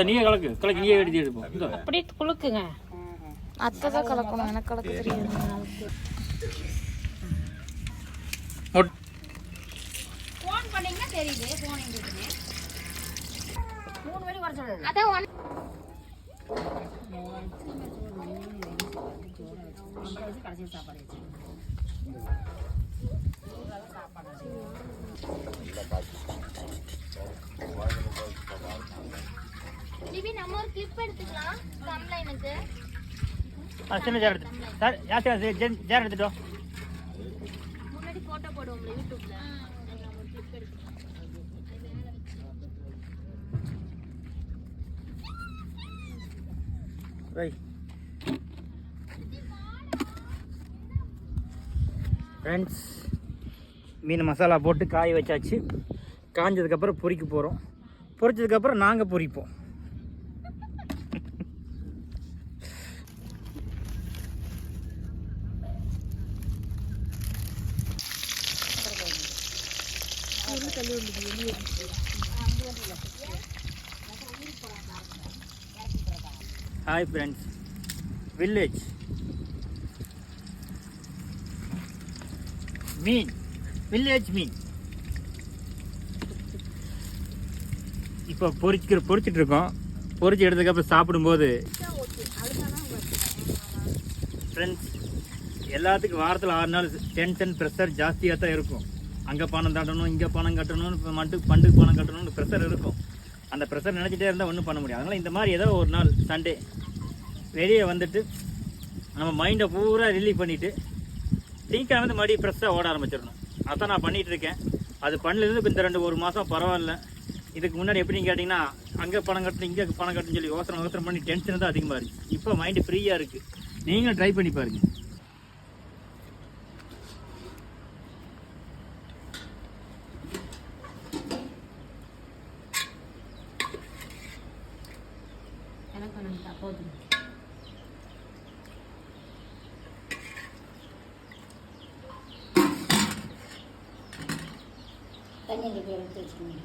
நீயே கலக்கு கலக்கு நீயே எடுத்து எடுப்போம். அப்படியே குளுக்குங்க. அத்தை தான் கலக்கணும், எனக்கு கலக்க தெரியாது. ஃபோன் பண்ணீங்கன்னா தெரியுது. ஃபோன் எங்க இருக்குன்னு 3 வரை வர சொல்லுங்க. அதான் கடைசி சாப்பாடு நம்ம ஒரு கிளிப் எடுத்துக்கலாம். கம்ப்ளைனுக்கு சின்ன சேர் எடுத்து சார் யார் சேர் எடுத்துட்டோம். முன்னாடி போட்டோ போடுவோம்ல யூடியூப்ல. நம்ம ஒரு கிளிப் எடுத்துக்கலாம். ஃப்ரெண்ட்ஸ், மீன் மசாலா போட்டு காய வச்சாச்சு. காஞ்சதுக்கப்புறம் பொரிக்க போகிறோம். பொரிச்சதுக்கப்புறம் நாங்கள் பொரிப்போம். ஹாய் ஃப்ரெண்ட்ஸ், வில்லேஜ் மீன், வில்லேஜ் மீன் இப்போ பொரிச்சிட்டு இருக்கோம். பொரிச்சு எடுத்ததுக்கப்புறம் சாப்பிடும்போது ஃப்ரெண்ட்ஸ், எல்லாத்துக்கும் வாரத்தில் 6 நாள் டென்ஷன் ப்ரெஷர் ஜாஸ்தியாக தான் இருக்கும். அங்கே பணம் தட்டணும், இங்கே பணம் கட்டணும், பண்டுக்கு பணம் கட்டணும்னு ப்ரெஷர் இருக்கும். அந்த ப்ரெஷர் நினச்சிட்டே இருந்தால் ஒன்றும் பண்ண முடியாது. அதனால் இந்த மாதிரி ஏதோ ஒரு நாள் சண்டே வெளியே வந்துட்டு நம்ம மைண்டை பூரா ரிலீவ் பண்ணிவிட்டு திங்கக்கிழமை வந்து மறுபடியும் ஃப்ரெஷ்ஷாக ஓட ஆரம்பிச்சிடணும். அதான் நான் பண்ணிகிட்ருக்கேன். அது பண்ணலேருந்து இந்த 1 மாதம் பரவாயில்ல. இதுக்கு முன்னாடி எப்படின்னு கேட்டிங்கன்னா, அங்கே பணம் கட்டணும், இங்கே பணம் கட்டணும்னு சொல்லி யோசனை பண்ணி டென்ஷன் தான் அதிகமாக இருக்குது. இப்போ மைண்டு ஃப்ரீயாக இருக்குது. நீங்களும் ட்ரை பண்ணி பாருங்கள். தண்ணி எடுத்து வச்சுக்கோங்க.